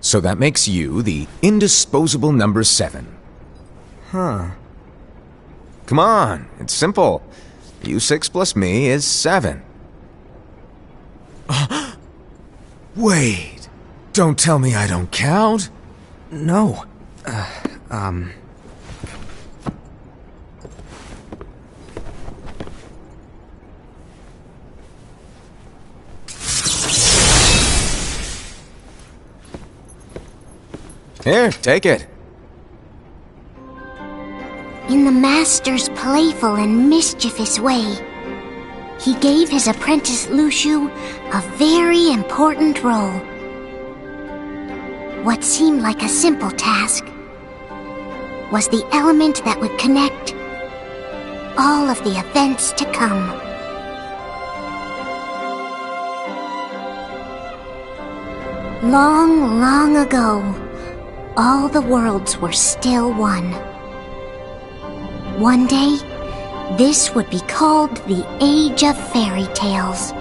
So that makes you the indisposable number 7. Huh. Come on, it's simple. You 6 plus me is 7. Wait, don't tell me I don't count. No. Here, take it. In the master's playful and mischievous way, he gave his apprentice Lushu a very important role. What seemed like a simple task was the element that would connect all of the events to come. Long, long ago, all the worlds were still one. One day, this would be called the Age of Fairy Tales.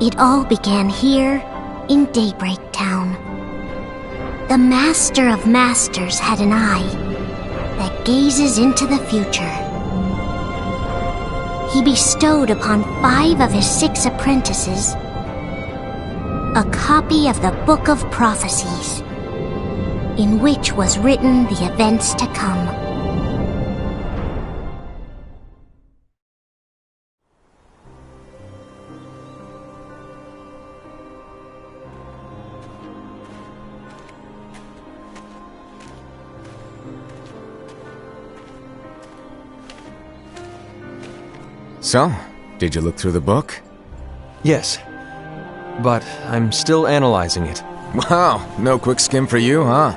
It all began here in Daybreak Town. The Master of Masters had an eye that gazes into the future. He bestowed upon 5 of his 6 apprentices a copy of the Book of Prophecies, in which was written the events to come. So, did you look through the book? Yes. But I'm still analyzing it. Wow, no quick skim for you, huh?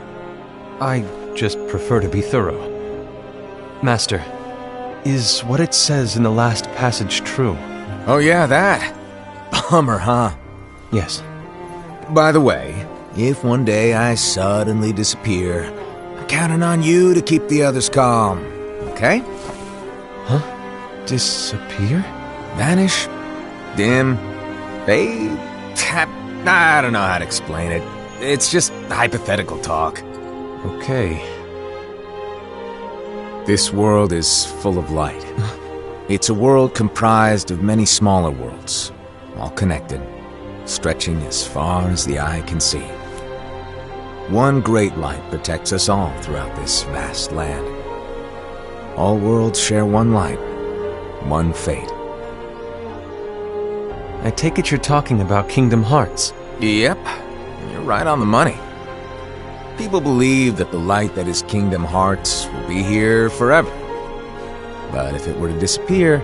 I just prefer to be thorough. Master, is what it says in the last passage true? Oh yeah, that. Bummer, huh? Yes. By the way, if one day I suddenly disappear, I'm counting on you to keep the others calm, okay? Huh? Disappear? Vanish? Dim? Fade? I don't know how to explain it. It's just hypothetical talk. Okay. This world is full of light. It's a world comprised of many smaller worlds, all connected, stretching as far as the eye can see. One great light protects us all throughout this vast land. All worlds share one light, one fate. I take it you're talking about Kingdom Hearts. Yep, you're right on the money. People believe that the light that is Kingdom Hearts will be here forever. But if it were to disappear,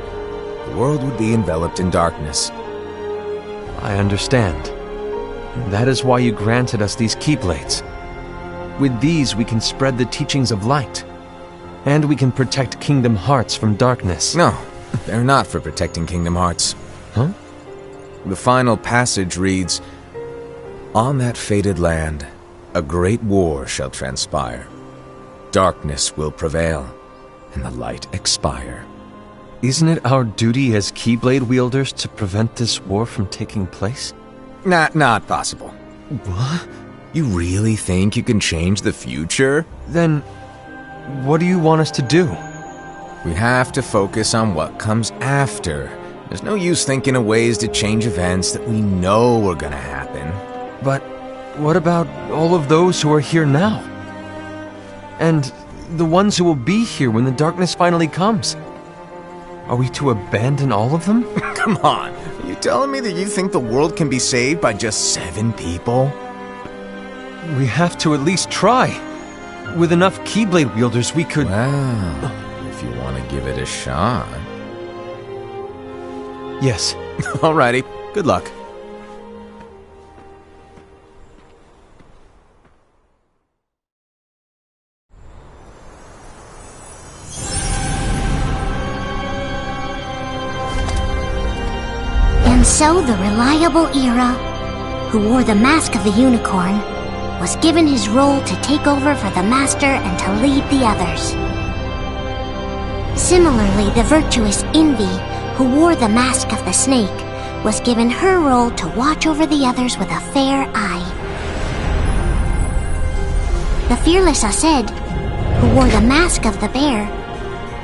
the world would be enveloped in darkness. I understand. That is why you granted us these Keyblades. With these we can spread the teachings of light. And we can protect Kingdom Hearts from darkness. No, they're not for protecting Kingdom Hearts. Huh? The final passage reads, "On that fated land, a great war shall transpire. Darkness will prevail, and the light expire." Isn't it our duty as Keyblade wielders to prevent this war from taking place? Not possible. What? You really think you can change the future? Then, what do you want us to do? We have to focus on what comes after. There's no use thinking of ways to change events that we know are gonna happen. But what about all of those who are here now? And the ones who will be here when the darkness finally comes? Are we to abandon all of them? Come on, are you telling me that you think the world can be saved by just 7 people? We have to at least try. With enough Keyblade wielders, we could... Well, if you want to give it a shot. Yes. Alrighty, good luck. And so the reliable Era, who wore the mask of the unicorn, was given his role to take over for the Master and to lead the others. Similarly, the virtuous Envy, who wore the mask of the snake, was given her role to watch over the others with a fair eye. The fearless Ased, who wore the mask of the bear,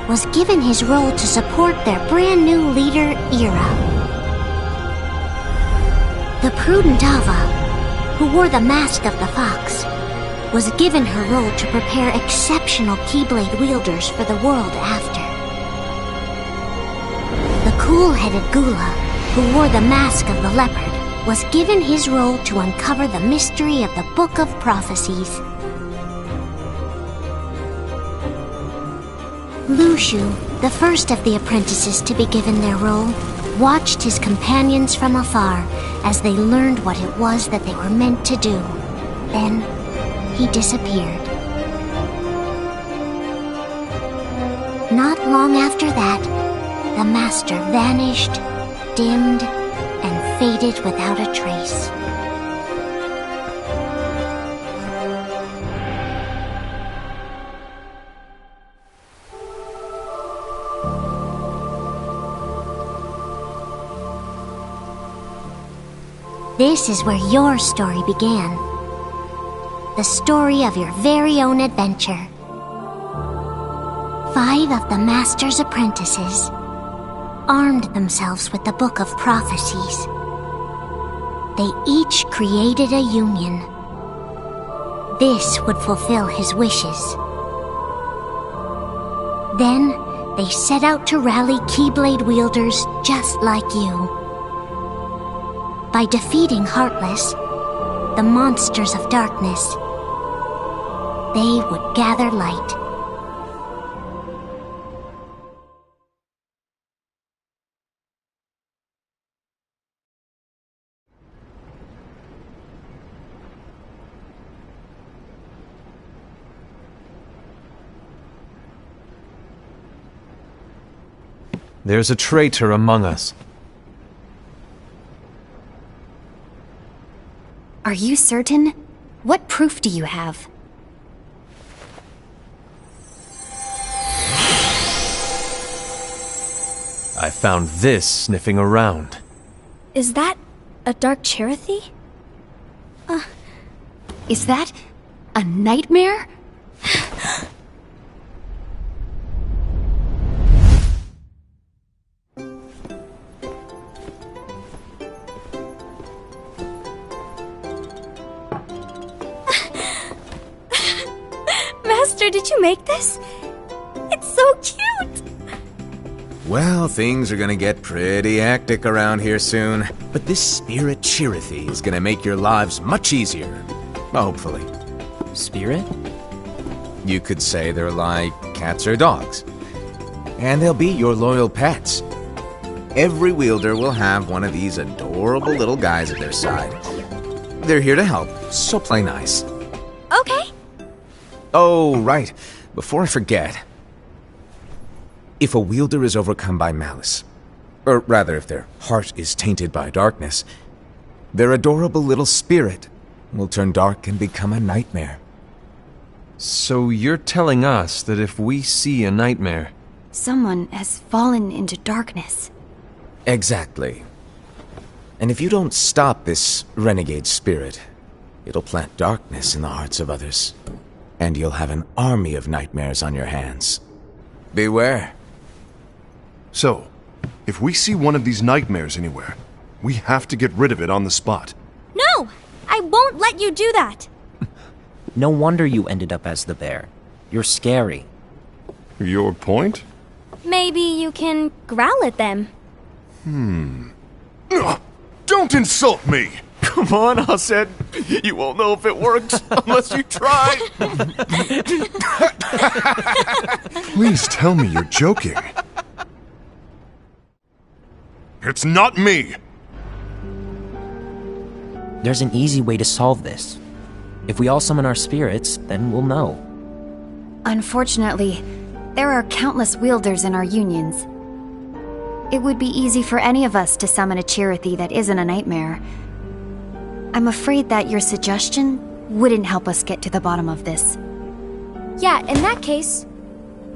was given his role to support their brand new leader, Ira. The prudent Ava, who wore the mask of the fox, was given her role to prepare exceptional Keyblade wielders for the world after. The cool-headed Gula, who wore the mask of the leopard, was given his role to uncover the mystery of the Book of Prophecies. Lushu, the first of the apprentices to be given their role, watched his companions from afar as they learned what it was that they were meant to do. Then, he disappeared. Not long after that, the master vanished, dimmed, and faded without a trace. This is where your story began. The story of your very own adventure. 5 of the Master's apprentices armed themselves with the Book of Prophecies. They each created a union. This would fulfill his wishes. Then, they set out to rally Keyblade wielders just like you. By defeating Heartless, the monsters of darkness, they would gather light. There's a traitor among us. Are you certain? What proof do you have? I found this sniffing around. Is that a dark Cherothy? Is that a nightmare? Master, did you make this? It's so cute! Well, things are gonna get pretty hectic around here soon. But this spirit Cherothy is gonna make your lives much easier. Hopefully. Spirit? You could say they're like cats or dogs. And they'll be your loyal pets. Every wielder will have one of these adorable little guys at their side. They're here to help, so play nice. Okay. Oh, right. Before I forget. If a wielder is overcome by malice, or rather if their heart is tainted by darkness, their adorable little spirit will turn dark and become a nightmare. So you're telling us that if we see a nightmare... Someone has fallen into darkness. Exactly. And if you don't stop this renegade spirit, it'll plant darkness in the hearts of others. And you'll have an army of nightmares on your hands. Beware. So, if we see one of these nightmares anywhere, we have to get rid of it on the spot. No! I won't let you do that! No wonder you ended up as the bear. You're scary. Your point? Maybe you can growl at them. Ugh, don't insult me! Come on, Ased. You won't know if it works unless you try. Please tell me you're joking. It's not me! There's an easy way to solve this. If we all summon our spirits, then we'll know. Unfortunately, there are countless wielders in our unions. It would be easy for any of us to summon a Cherothy that isn't a nightmare. I'm afraid that your suggestion wouldn't help us get to the bottom of this. Yeah, in that case,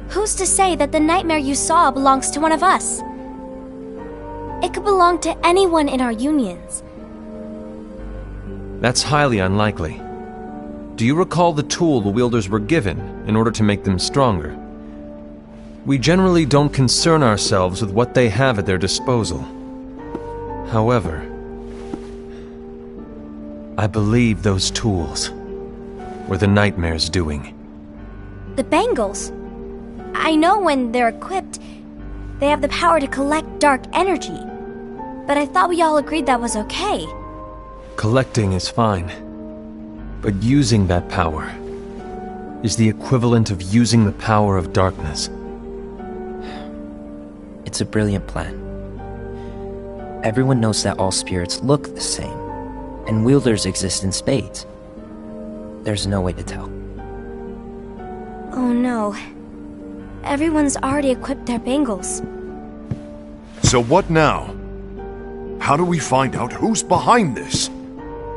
who's to say that the nightmare you saw belongs to one of us? It could belong to anyone in our unions. That's highly unlikely. Do you recall the tool the wielders were given in order to make them stronger? We generally don't concern ourselves with what they have at their disposal. However, I believe those tools were the Nightmare's doing. The bangles. I know when they're equipped, they have the power to collect dark energy. But I thought we all agreed that was okay. Collecting is fine, but using that power is the equivalent of using the power of darkness. It's a brilliant plan. Everyone knows that all spirits look the same, and wielders exist in spades. There's no way to tell. Oh no. Everyone's already equipped their bangles. So what now? How do we find out who's behind this?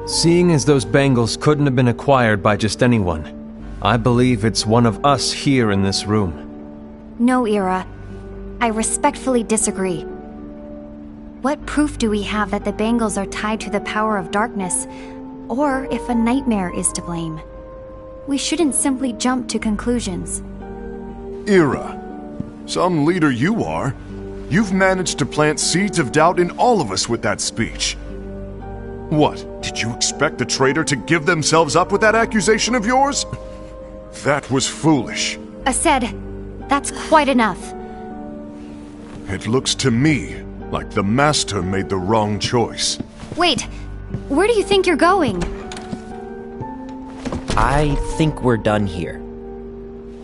Seeing as those bangles couldn't have been acquired by just anyone, I believe it's one of us here in this room. No, Ira. I respectfully disagree. What proof do we have that the bangles are tied to the power of darkness, or if a nightmare is to blame? We shouldn't simply jump to conclusions. Ira, some leader you are. You've managed to plant seeds of doubt in all of us with that speech. What, did you expect the traitor to give themselves up with that accusation of yours? That was foolish. Aced, that's quite enough. It looks to me like the Master made the wrong choice. Wait, where do you think you're going? I think we're done here.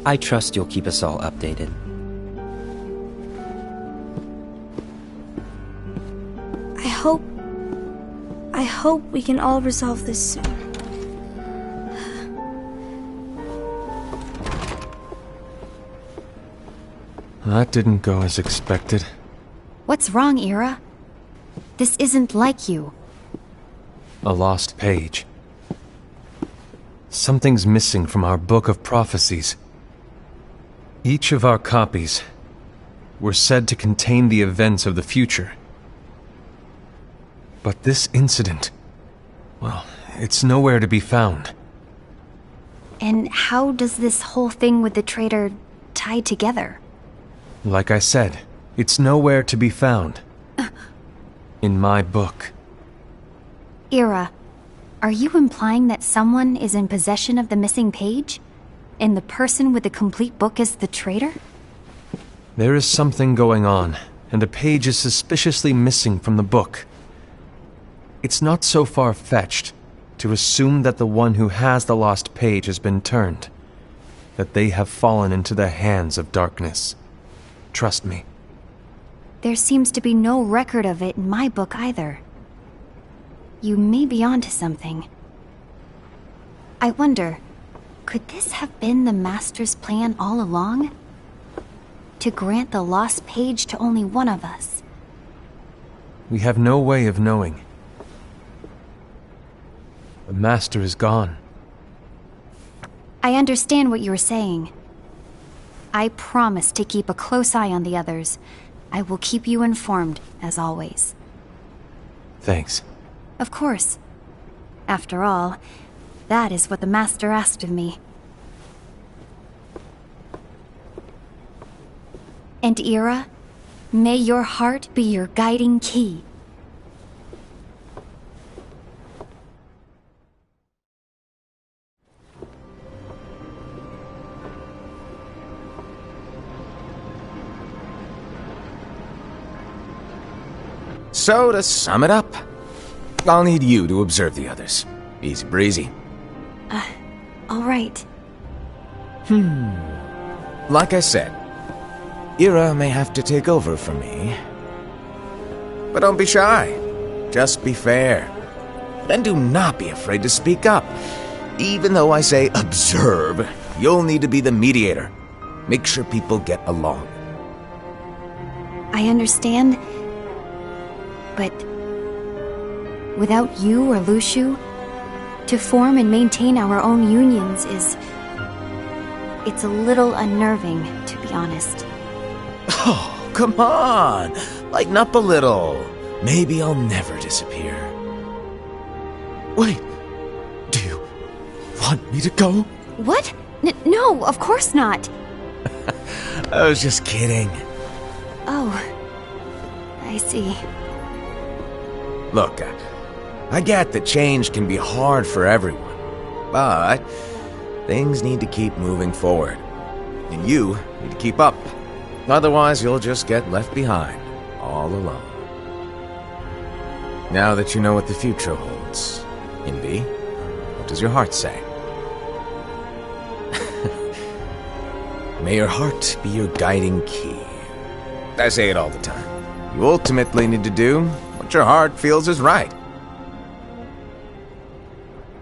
I trust you'll keep us all updated. I hope we can all resolve this soon. That didn't go as expected. What's wrong, Ira? This isn't like you. A lost page. Something's missing from our book of prophecies. Each of our copies were said to contain the events of the future. But this incident, well, it's nowhere to be found. And how does this whole thing with the traitor tie together? Like I said, it's nowhere to be found. In my book. Ira, are you implying that someone is in possession of the missing page? And the person with the complete book is the traitor? There is something going on, and a page is suspiciously missing from the book. It's not so far-fetched to assume that the one who has the lost page has been turned, that they have fallen into the hands of darkness. Trust me. There seems to be no record of it in my book either. You may be onto something. I wonder, could this have been the Master's plan all along? To grant the lost page to only one of us? We have no way of knowing. The Master is gone. I understand what you're saying. I promise to keep a close eye on the others. I will keep you informed, as always. Thanks. Of course. After all, that is what the Master asked of me. And Ira, may your heart be your guiding key. So, to sum it up, I'll need you to observe the others. Easy breezy. All right. Like I said, Ira may have to take over for me. But don't be shy. Just be fair. And do not be afraid to speak up. Even though I say observe, you'll need to be the mediator. Make sure people get along. I understand. But without you or Luciu, to form and maintain our own unions it's a little unnerving, to be honest. Oh, come on! Lighten up a little. Maybe I'll never disappear. Wait, do you want me to go? What? No, of course not. I was just kidding. Oh, I see. Look, I get that change can be hard for everyone, but things need to keep moving forward. And you need to keep up. Otherwise, you'll just get left behind, all alone. Now that you know what the future holds, Envy, what does your heart say? May your heart be your guiding key. I say it all the time. You ultimately need to do what your heart feels is right.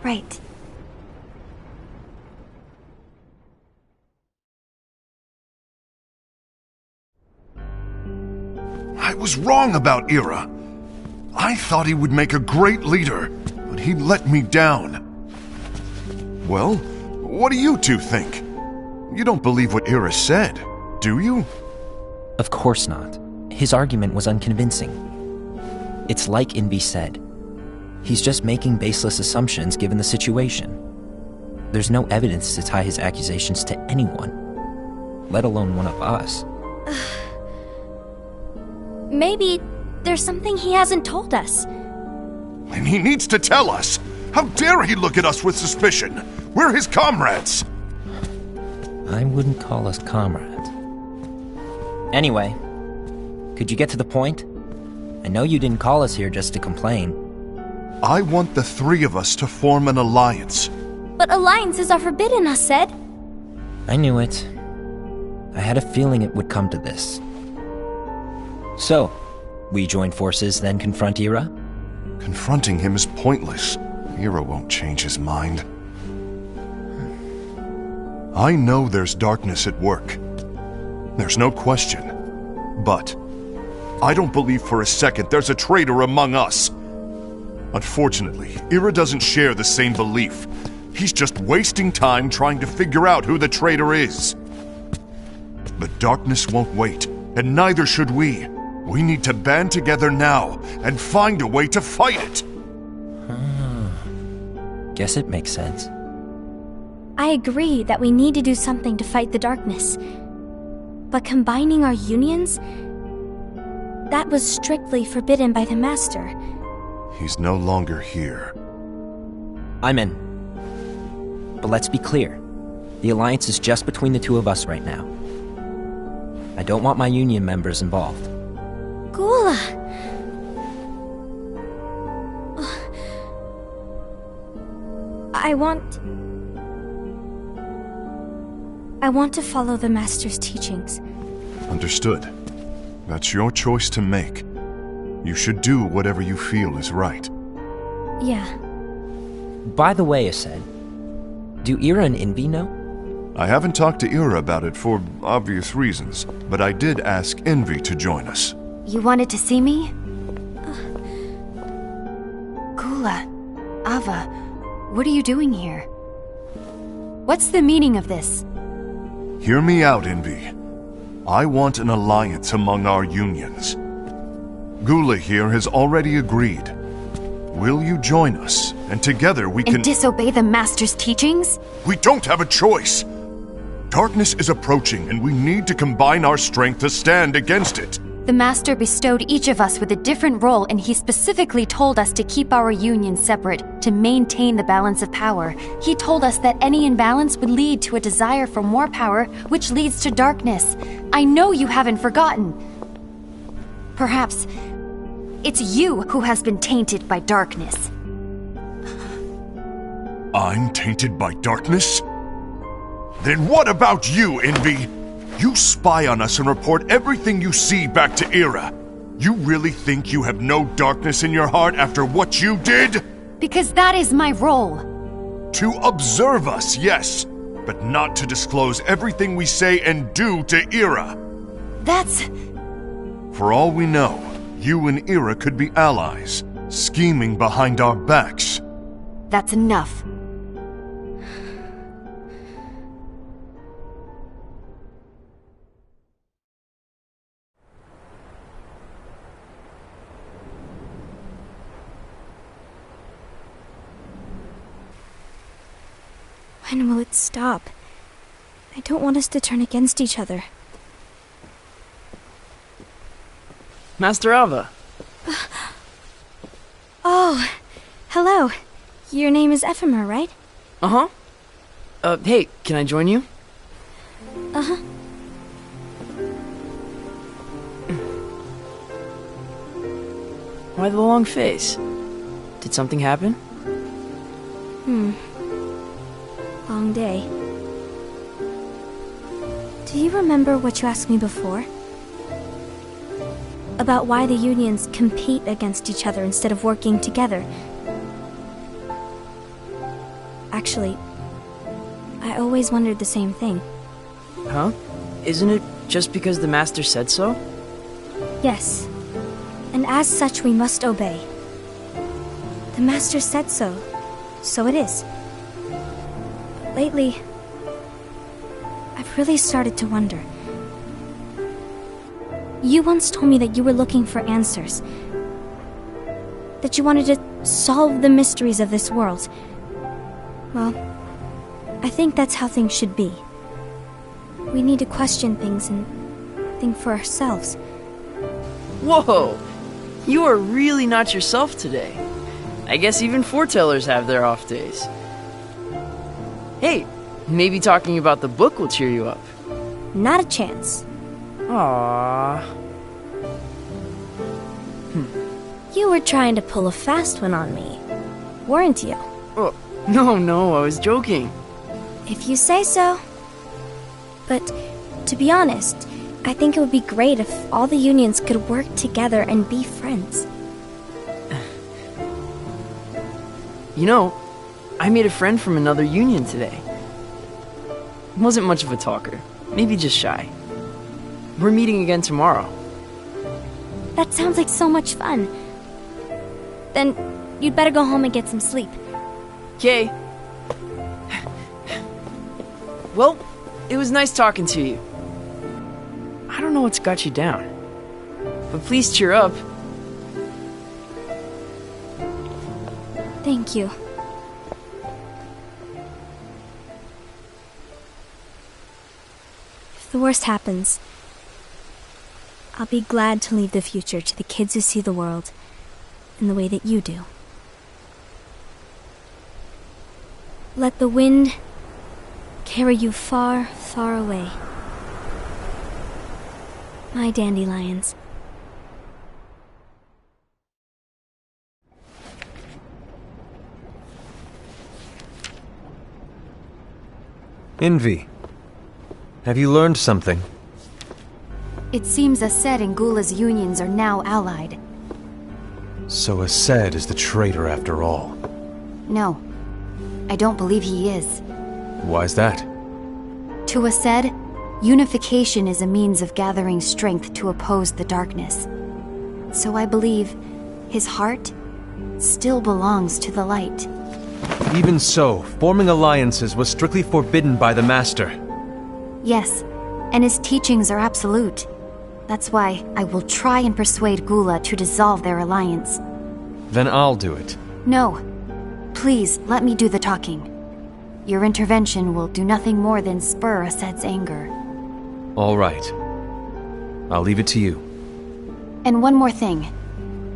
Right. I was wrong about Ira. I thought he would make a great leader, but he let me down. Well, what do you two think? You don't believe what Ira said, do you? Of course not. His argument was unconvincing. It's like Envy said. He's just making baseless assumptions given the situation. There's no evidence to tie his accusations to anyone, let alone one of us. Maybe there's something he hasn't told us. And he needs to tell us. How dare he look at us with suspicion? We're his comrades. I wouldn't call us comrades. Anyway, could you get to the point? I know you didn't call us here just to complain. I want the three of us to form an alliance. But alliances are forbidden, us said. I knew it. I had a feeling it would come to this. So, we join forces, then confront Ira? Confronting him is pointless. Ira won't change his mind. I know there's darkness at work. There's no question. But I don't believe for a second there's a traitor among us. Unfortunately, Ira doesn't share the same belief. He's just wasting time trying to figure out who the traitor is. But darkness won't wait, and neither should we. We need to band together now and find a way to fight it. Guess it makes sense. I agree that we need to do something to fight the darkness. But combining our unions? That was strictly forbidden by the Master. He's no longer here. I'm in. But let's be clear. The alliance is just between the two of us right now. I don't want my union members involved. Gula! I want to follow the Master's teachings. Understood. That's your choice to make. You should do whatever you feel is right. Yeah. By the way, Ased, do Ira and Envy know? I haven't talked to Ira about it for obvious reasons, but I did ask Envy to join us. You wanted to see me? Gula, Ava, what are you doing here? What's the meaning of this? Hear me out, Envy. I want an alliance among our unions. Gula here has already agreed. Will you join us, and together we can— And disobey the Master's teachings? We don't have a choice! Darkness is approaching, and we need to combine our strength to stand against it. The Master bestowed each of us with a different role, and he specifically told us to keep our union separate, to maintain the balance of power. He told us that any imbalance would lead to a desire for more power, which leads to darkness. I know you haven't forgotten. Perhaps it's you who has been tainted by darkness. I'm tainted by darkness? Then what about you, Envy? You spy on us and report everything you see back to Ira. You really think you have no darkness in your heart after what you did? Because that is my role. To observe us, yes, but not to disclose everything we say and do to Ira. That's— For all we know, you and Ira could be allies, scheming behind our backs. That's enough. When will it stop? I don't want us to turn against each other. Master Alva. Oh, hello. Your name is Ephemer, right? Uh-huh. Hey, can I join you? Uh-huh. Why the long face? Did something happen? Long day. Do you remember what you asked me before? About why the unions compete against each other instead of working together. Actually, I always wondered the same thing. Huh? Isn't it just because the Master said so? Yes. And as such, we must obey. The Master said so, so it is. But lately, I've really started to wonder. You once told me that you were looking for answers. That you wanted to solve the mysteries of this world. Well, I think that's how things should be. We need to question things and think for ourselves. Whoa! You are really not yourself today. I guess even foretellers have their off days. Hey, maybe talking about the book will cheer you up. Not a chance. Aww. You were trying to pull a fast one on me, weren't you? Oh, no, I was joking. If you say so. But, to be honest, I think it would be great if all the unions could work together and be friends. You know, I made a friend from another union today. Wasn't much of a talker, maybe just shy. We're meeting again tomorrow. That sounds like so much fun. Then, you'd better go home and get some sleep. Okay. Well, it was nice talking to you. I don't know what's got you down, but please cheer up. Thank you. If the worst happens, I'll be glad to leave the future to the kids who see the world in the way that you do. Let the wind carry you far, far away. My dandelions. Envy. Have you learned something? It seems Ased and Gula's unions are now allied. So Ased is the traitor after all. No, I don't believe he is. Why's that? To Ased, unification is a means of gathering strength to oppose the darkness. So I believe his heart still belongs to the light. Even so, forming alliances was strictly forbidden by the Master. Yes, and his teachings are absolute. That's why I will try and persuade Gula to dissolve their alliance. Then I'll do it. No. Please, let me do the talking. Your intervention will do nothing more than spur Ased's anger. All right. I'll leave it to you. And one more thing.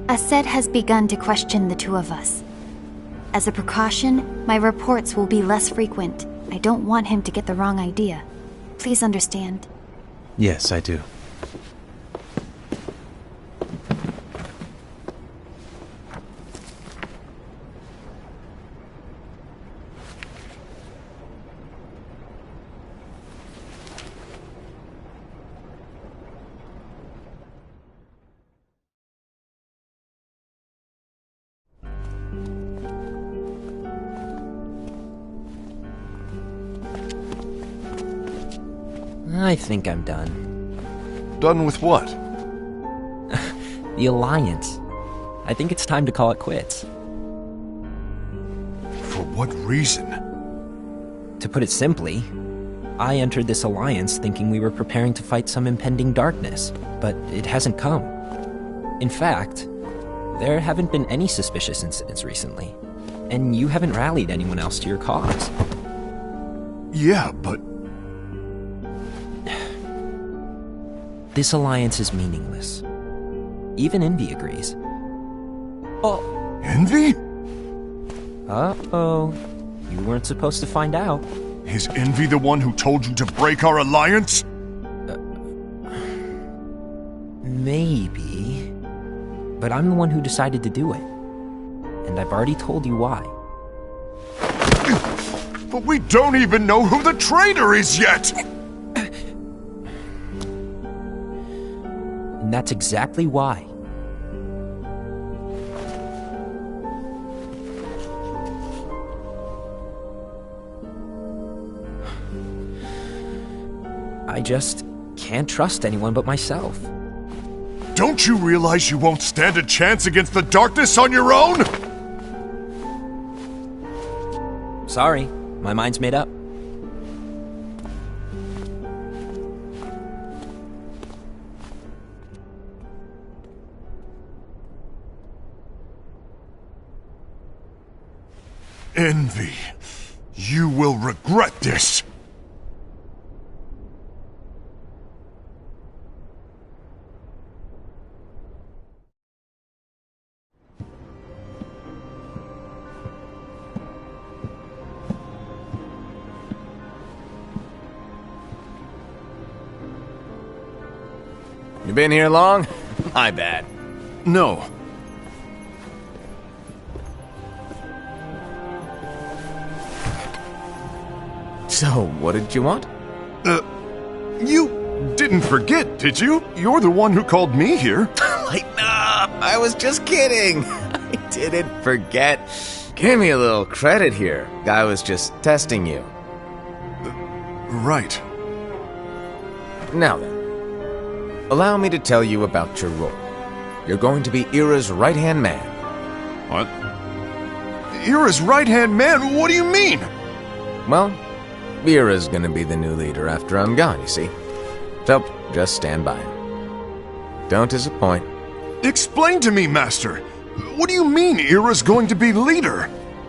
Ased has begun to question the two of us. As a precaution, my reports will be less frequent. I don't want him to get the wrong idea. Please understand. Yes, I do. I think I'm done. Done with what? The Alliance. I think it's time to call it quits. For what reason? To put it simply, I entered this alliance thinking we were preparing to fight some impending darkness, but it hasn't come. In fact, there haven't been any suspicious incidents recently, and you haven't rallied anyone else to your cause. Yeah, but... This alliance is meaningless. Even Envy agrees. Oh. Envy? Uh-oh. You weren't supposed to find out. Is Envy the one who told you to break our alliance? Maybe. But I'm the one who decided to do it. And I've already told you why. But we don't even know who the traitor is yet! And that's exactly why. I just can't trust anyone but myself. Don't you realize you won't stand a chance against the darkness on your own? Sorry, my mind's made up. Envy, you will regret this. You been here long? My bad. No. So, what did you want? You didn't forget, did you? You're the one who called me here. Lighten up! I was just kidding! I didn't forget. Give me a little credit here. Guy was just testing you. Right. Now then, allow me to tell you about your role. You're going to be Ira's right-hand man. What? Ira's right-hand man? What do you mean? Well, Ira's gonna be the new leader after I'm gone, you see. So, just stand by him. Don't disappoint. Explain to me, Master. What do you mean Ira's going to be leader?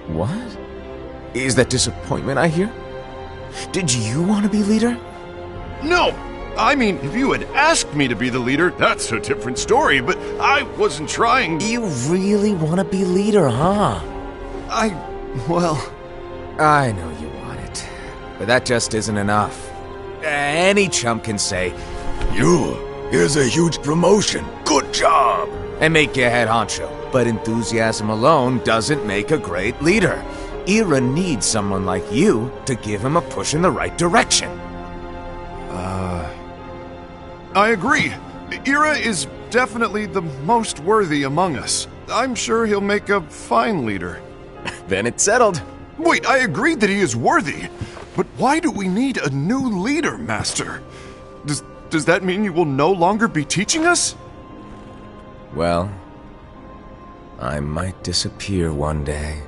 What? Is that disappointment I hear? Did you want to be leader? No! I mean, if you had asked me to be the leader, that's a different story, but I wasn't trying... You really want to be leader, huh? Well... I know you want it, but that just isn't enough. Any chump can say, here's a huge promotion, good job, and make you head honcho. But enthusiasm alone doesn't make a great leader. Ira needs someone like you to give him a push in the right direction. I agree. Ira is definitely the most worthy among us. I'm sure he'll make a fine leader. Then it's settled. Wait, I agree that he is worthy. But why do we need a new leader, Master? Does that mean you will no longer be teaching us? Well, I might disappear one day.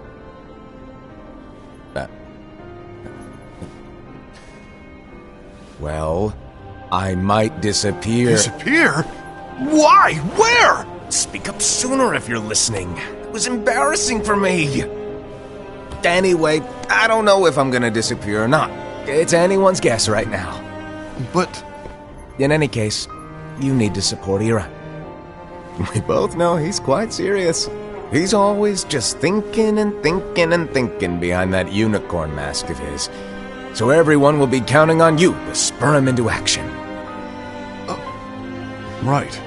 Well, I might disappear. Disappear? Why? Where? Speak up sooner if you're listening. It was embarrassing for me. Anyway, I don't know if I'm gonna disappear or not. It's anyone's guess right now. But... In any case, you need to support Ira. We both know he's quite serious. He's always just thinking and thinking and thinking behind that unicorn mask of his. So everyone will be counting on you to spur him into action. Right.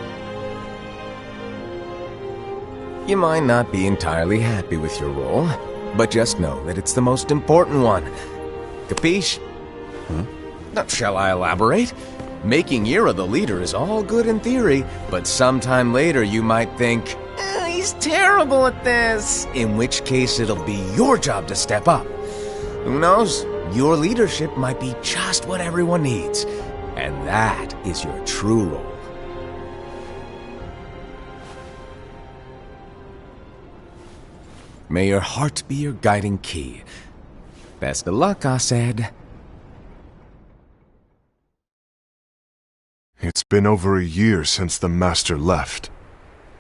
You might not be entirely happy with your role, but just know that it's the most important one. Capiche? Now, shall I elaborate? Making Ira the leader is all good in theory, but sometime later you might think, he's terrible at this, in which case it'll be your job to step up. Who knows? Your leadership might be just what everyone needs, and that is your true role. May your heart be your guiding key. Best of luck, Ased. It's been over a year since the Master left.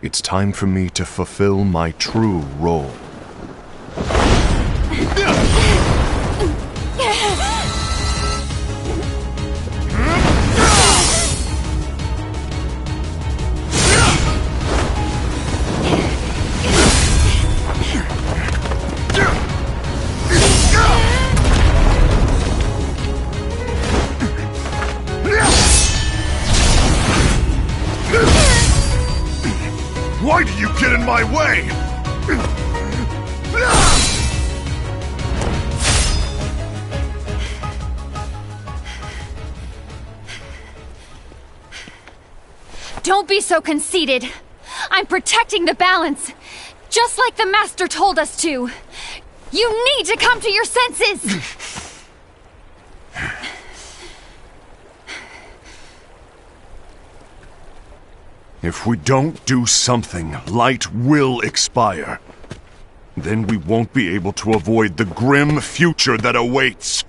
It's time for me to fulfill my true role. Why do you get in my way? Don't be so conceited. I'm protecting the balance, just like the Master told us to. You need to come to your senses! If we don't do something, light will expire. Then we won't be able to avoid the grim future that awaits.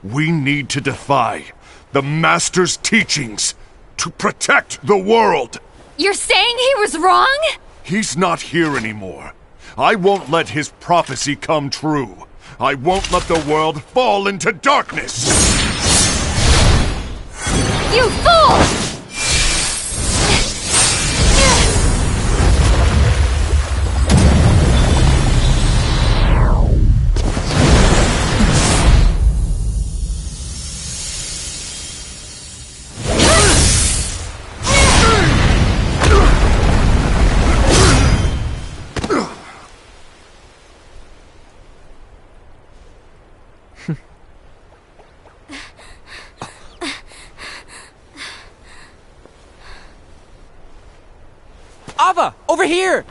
We need to defy the Master's teachings to protect the world. You're saying he was wrong? He's not here anymore. I won't let his prophecy come true. I won't let the world fall into darkness. You fool! Ava, over here!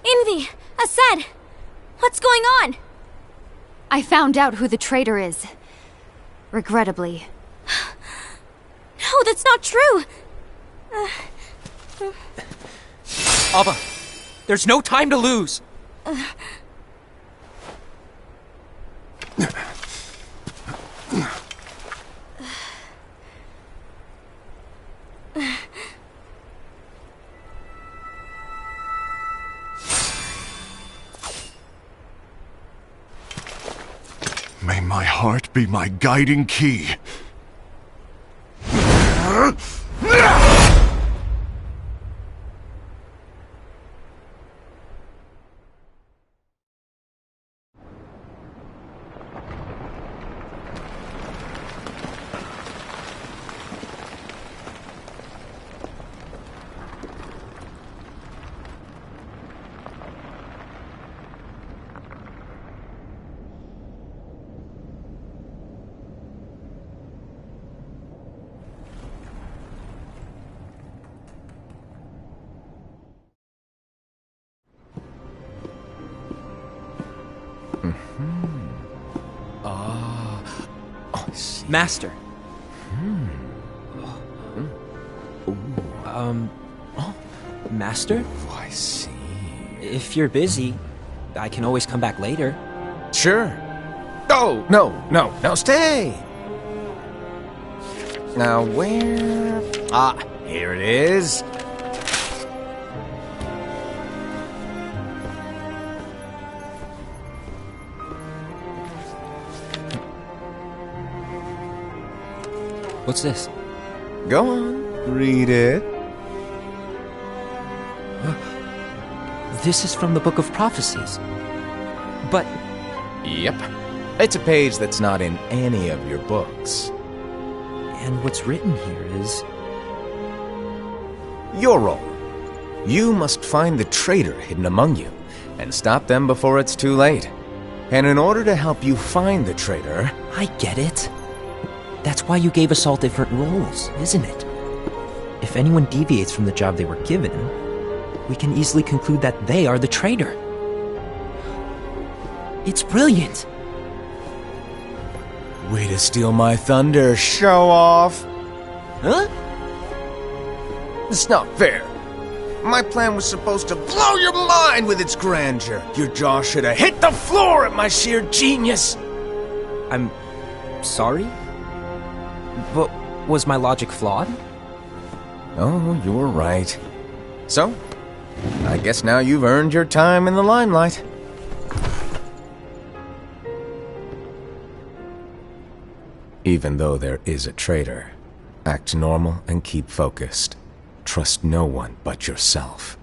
Envy! Assad! What's going on? I found out who the traitor is. Regrettably. No, that's not true! Ava, there's no time to lose! May my heart be my guiding key. Master. Master? Oh, I see. If you're busy, I can always come back later. Sure. Oh, no, stay! Now, where... Ah, here it is. What's this? Go on, read it. This is from the Book of Prophecies. But Yep. It's a page that's not in any of your books. and what's written here is... Your role. You must find the traitor hidden among you, and stop them before it's too late. And in order to help you find the traitor... I get it. That's why you gave us all different roles, isn't it? If anyone deviates from the job they were given, we can easily conclude that they are the traitor. It's brilliant. Way to steal my thunder, show off! Huh? It's not fair. My plan was supposed to blow your mind with its grandeur. Your jaw should have hit the floor at my sheer genius. I'm sorry? But was my logic flawed? Oh, you were right. So, I guess now you've earned your time in the limelight. Even though there is a traitor, act normal and keep focused. Trust no one but yourself.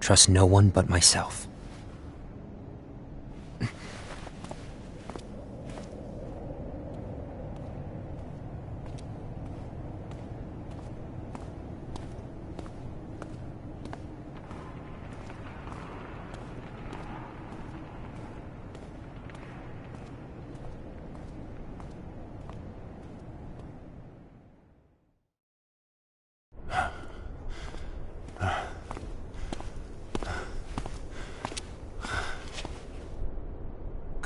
Trust no one but myself.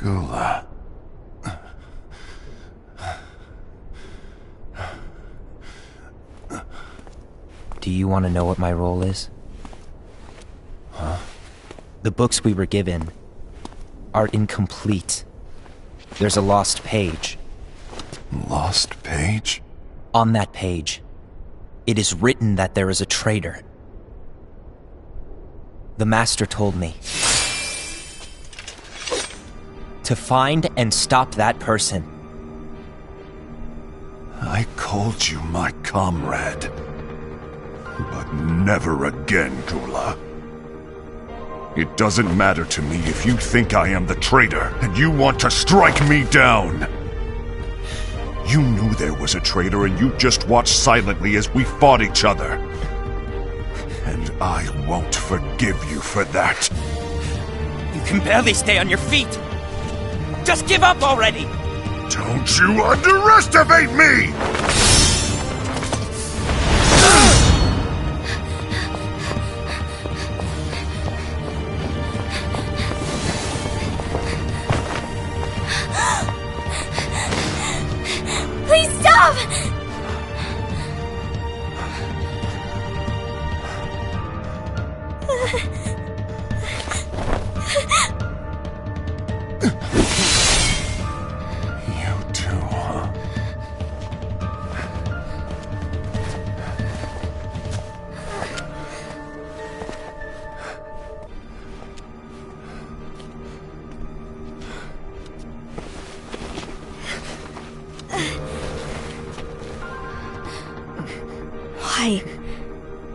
Gula. Do you want to know what my role is? Huh? The books we were given are incomplete. There's a lost page. Lost page? On that page, it is written that there is a traitor. The Master told me to find and stop that person. I called you my comrade. But never again, Gula. It doesn't matter to me if you think I am the traitor and you want to strike me down. You knew there was a traitor and you just watched silently as we fought each other. And I won't forgive you for that. You can barely stay on your feet. Just give up already! Don't you underestimate me! Please stop! You too, huh?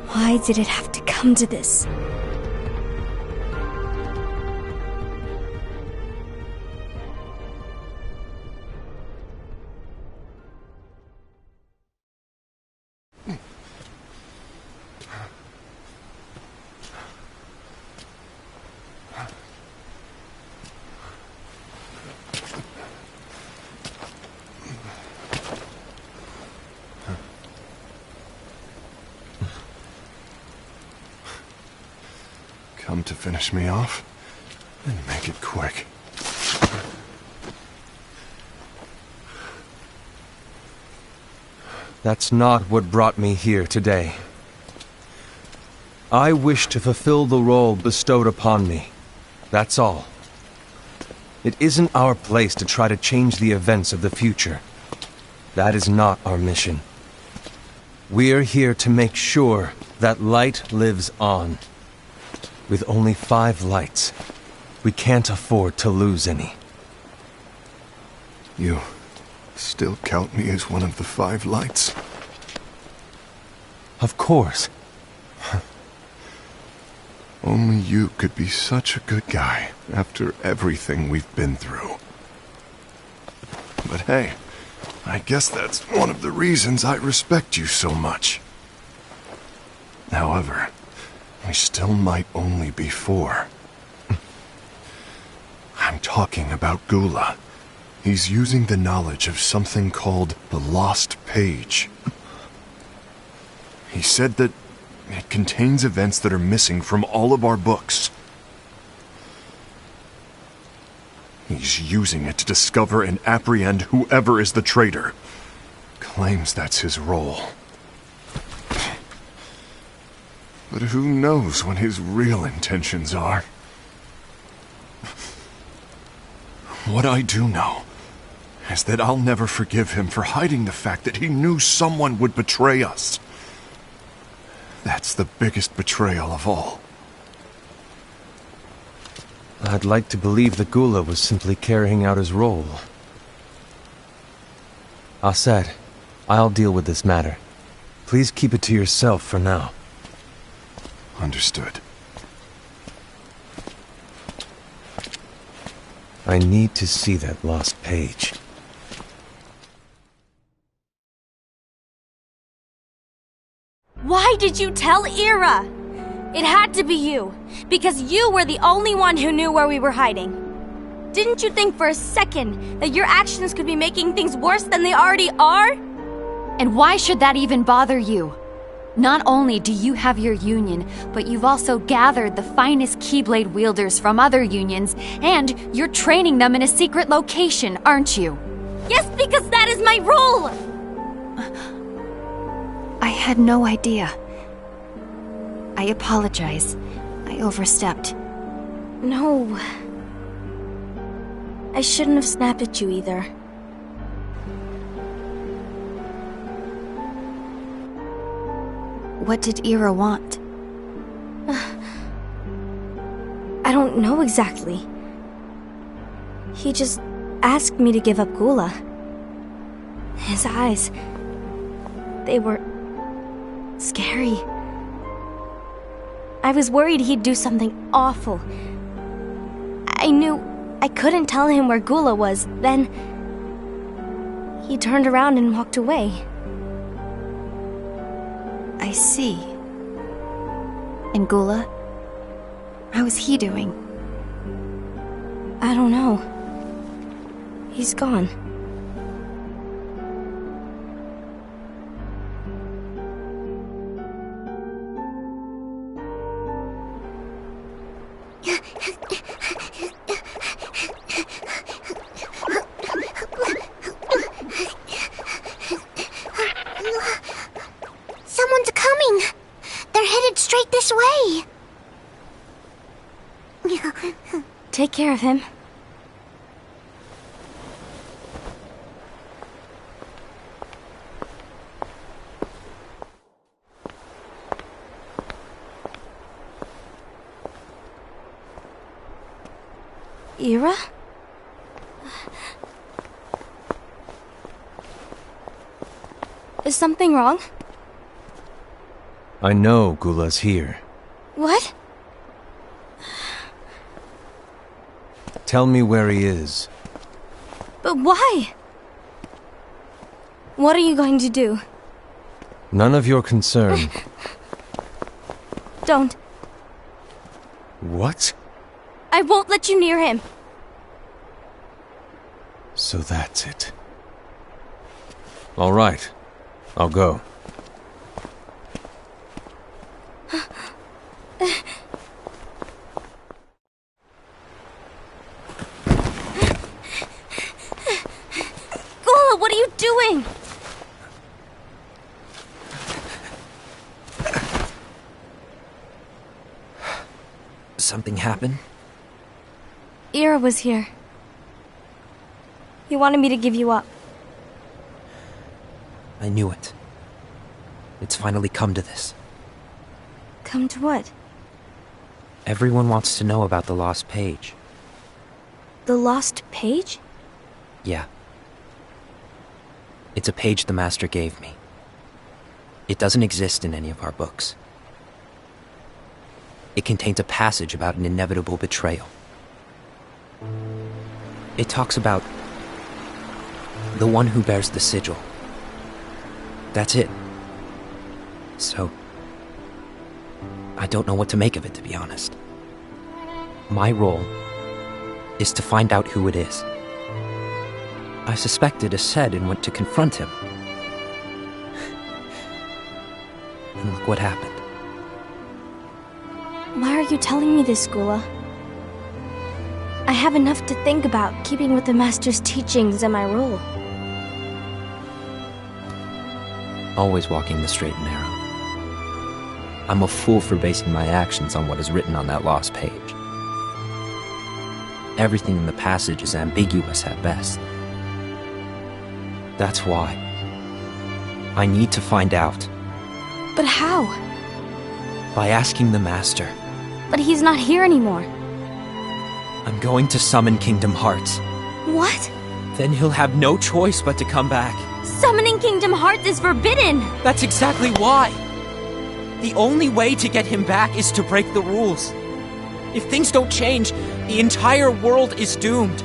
Why did it have to come to this? Come to finish me off? Then make it quick. That's not what brought me here today. I wish to fulfill the role bestowed upon me. That's all. It isn't our place to try to change the events of the future. That is not our mission. We're here to make sure that light lives on. With only 5 lights, we can't afford to lose any. You still count me as one of the 5 lights? Of course. Only you could be such a good guy after everything we've been through. But hey, I guess that's one of the reasons I respect you so much. However, we still might only be 4. I'm talking about Gula. He's using the knowledge of something called the Lost Page. He said that it contains events that are missing from all of our books. He's using it to discover and apprehend whoever is the traitor. Claims that's his role. But who knows what his real intentions are? What I do know is that I'll never forgive him for hiding the fact that he knew someone would betray us. That's the biggest betrayal of all. I'd like to believe that Gula was simply carrying out his role. Aset, I'll deal with this matter. Please keep it to yourself for now. Understood. I need to see that lost page. Why did you tell Ira? It had to be you, because you were the only one who knew where we were hiding. Didn't you think for a second that your actions could be making things worse than they already are? And why should that even bother you? Not only do you have your union, but you've also gathered the finest Keyblade wielders from other unions, and you're training them in a secret location, aren't you? Yes, because that is my role! I had no idea. I apologize. I overstepped. No. I shouldn't have snapped at you either. What did Ira want? I don't know exactly. He just asked me to give up Gula. His eyes... they were... scary. I was worried he'd do something awful. I knew I couldn't tell him where Gula was. Then he turned around and walked away. I see. And Gula? How is he doing? I don't know. He's gone. Someone's coming! They're headed straight this way! Take care of him. Ira? Is something wrong? I know Gula's here. What? Tell me where he is. But why? What are you going to do? None of your concern. Don't. What? I won't let you near him. So that's it. All right. I'll go. Gula, what are you doing? Something happened? Ira was here. He wanted me to give you up. I knew it. It's finally come to this. Come to what? Everyone wants to know about the lost page. The lost page? Yeah. It's a page the Master gave me. It doesn't exist in any of our books. It contains a passage about an inevitable betrayal. It talks about the one who bears the sigil. That's it. So, I don't know what to make of it, to be honest. My role is to find out who it is. I suspected Ased and went to confront him. And look what happened. Why are you telling me this, Gula? I have enough to think about, keeping with the Master's teachings and my role. Always walking the straight and narrow. I'm a fool for basing my actions on what is written on that lost page. Everything in the passage is ambiguous at best. That's why I need to find out. But how? By asking the Master. But he's not here anymore. I'm going to summon Kingdom Hearts. What? Then he'll have no choice but to come back. Summoning Kingdom Hearts is forbidden! That's exactly why! The only way to get him back is to break the rules. If things don't change, the entire world is doomed.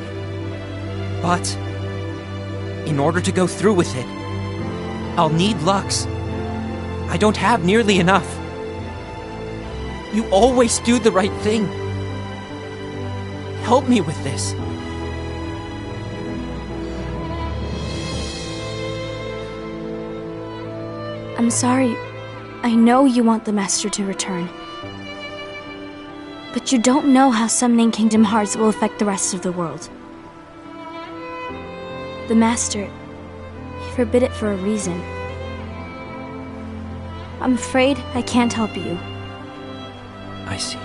But in order to go through with it, I'll need Lux. I don't have nearly enough. You always do the right thing. Help me with this. I'm sorry. I know you want the Master to return. But you don't know how summoning Kingdom Hearts will affect the rest of the world. The Master, he forbid it for a reason. I'm afraid I can't help you. I see.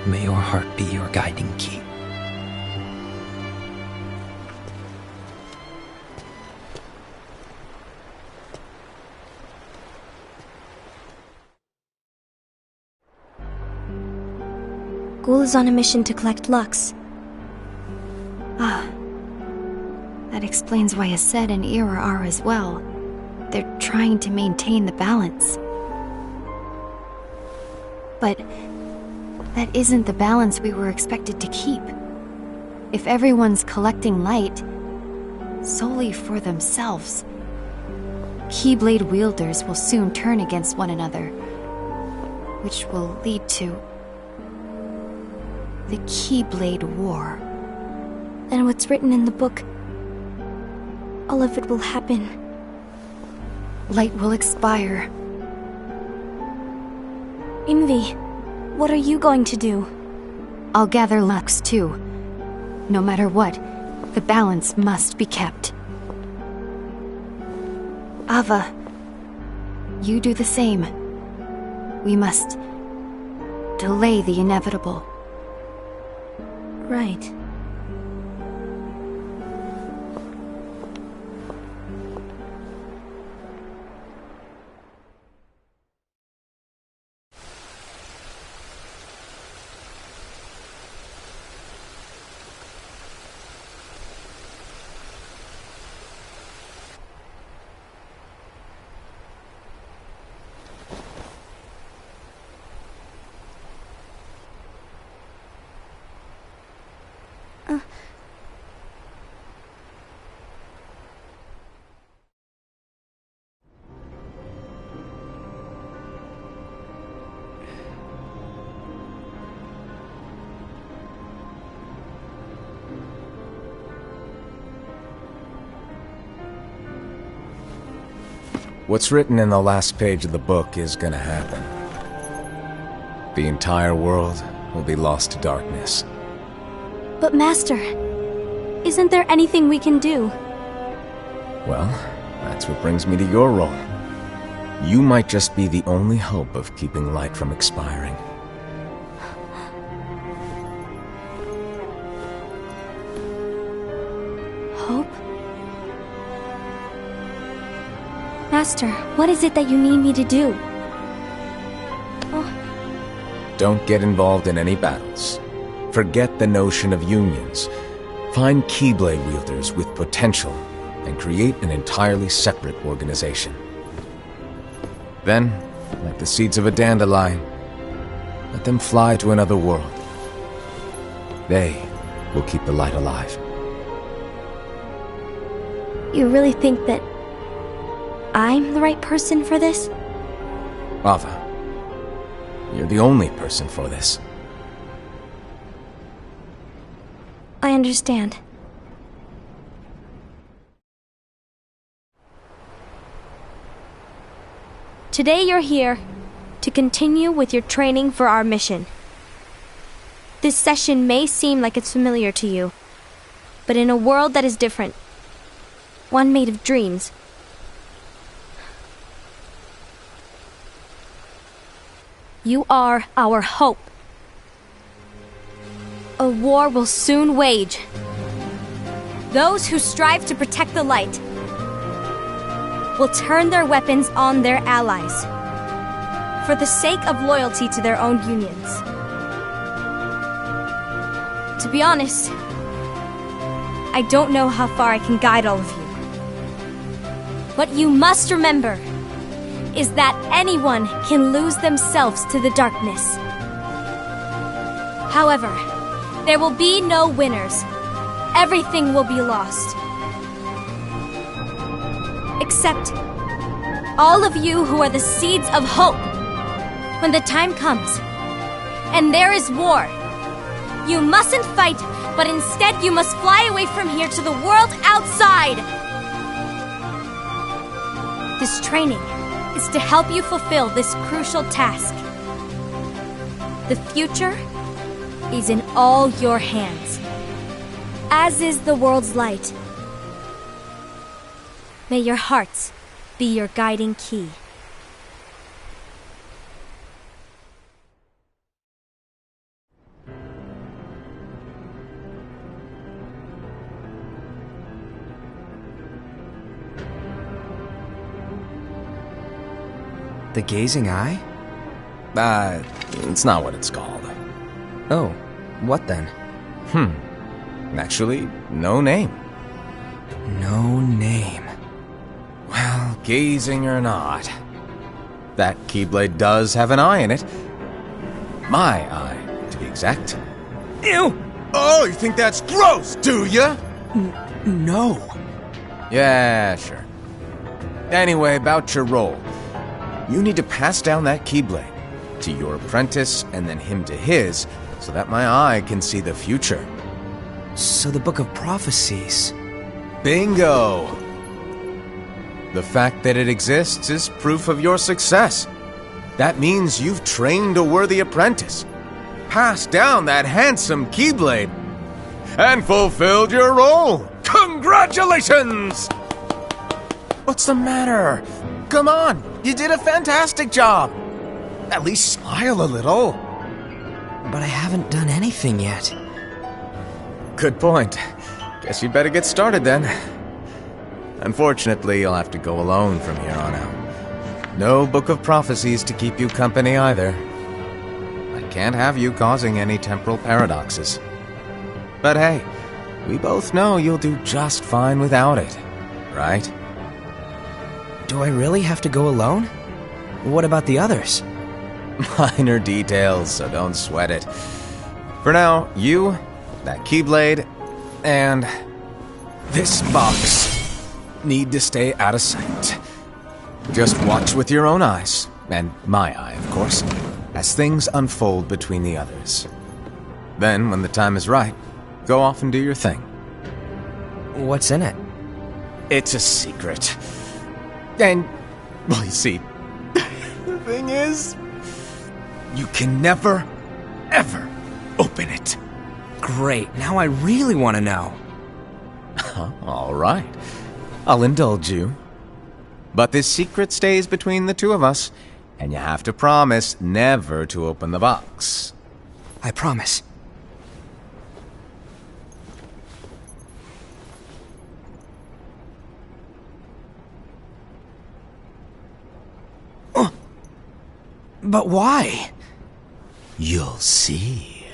May your heart be your guiding key. Ghoul is on a mission to collect Lux. That explains why Aced and Ira are as well. They're trying to maintain the balance. But that isn't the balance we were expected to keep. If everyone's collecting light solely for themselves, Keyblade wielders will soon turn against one another, which will lead to the Keyblade War. And what's written in the book, all of it will happen. Light will expire. Envy, what are you going to do? I'll gather Lux too. No matter what, the balance must be kept. Ava, you do the same. We must delay the inevitable. Right. What's written in the last page of the book is gonna happen. The entire world will be lost to darkness. But Master, isn't there anything we can do? Well, that's what brings me to your role. You might just be the only hope of keeping light from expiring. Hope? Master, what is it that you need me to do? Don't get involved in any battles. Forget the notion of unions. Find Keyblade wielders with potential and create an entirely separate organization. Then, like the seeds of a dandelion, let them fly to another world. They will keep the light alive. You really think that I'm the right person for this? Ava, you're the only person for this. I understand. Today you're here to continue with your training for our mission. This session may seem like it's familiar to you, but in a world that is different, one made of dreams, you are our hope. A war will soon wage. Those who strive to protect the light will turn their weapons on their allies for the sake of loyalty to their own unions. To be honest, I don't know how far I can guide all of you. But you must remember, is that anyone can lose themselves to the darkness. However, there will be no winners. Everything will be lost. Except all of you who are the seeds of hope. When the time comes, and there is war, you mustn't fight, but instead you must fly away from here to the world outside. This training is to help you fulfill this crucial task. The future is in all your hands, as is the world's light. May your hearts be your guiding key. The gazing eye? It's not what it's called. Oh, what then? Actually, no name. No name. Well, gazing or not, that Keyblade does have an eye in it. My eye, to be exact. Ew! Oh, you think that's gross, do ya? No. Yeah, sure. Anyway, about your role. You need to pass down that Keyblade to your apprentice and then him to his, so that my eye can see the future. So the Book of Prophecies. Bingo! The fact that it exists is proof of your success. That means you've trained a worthy apprentice, passed down that handsome Keyblade, and fulfilled your role. Congratulations! What's the matter? Come on, you did a fantastic job. At least smile a little. But I haven't done anything yet. Good point. Guess you better get started then. Unfortunately, you'll have to go alone from here on out. No Book of Prophecies to keep you company either. I can't have you causing any temporal paradoxes. But hey, we both know you'll do just fine without it, right? Do I really have to go alone? What about the others? Minor details, so don't sweat it. For now, you, that Keyblade, and this box need to stay out of sight. Just watch with your own eyes, and my eye, of course, as things unfold between the others. Then, when the time is right, go off and do your thing. What's in it? It's a secret. And, well, you see, the thing is, you can never, ever open it. Great, now I really want to know. All right, I'll indulge you. But this secret stays between the two of us, and you have to promise never to open the box. I promise. But why? You'll see.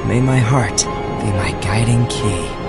May my heart be my guiding key.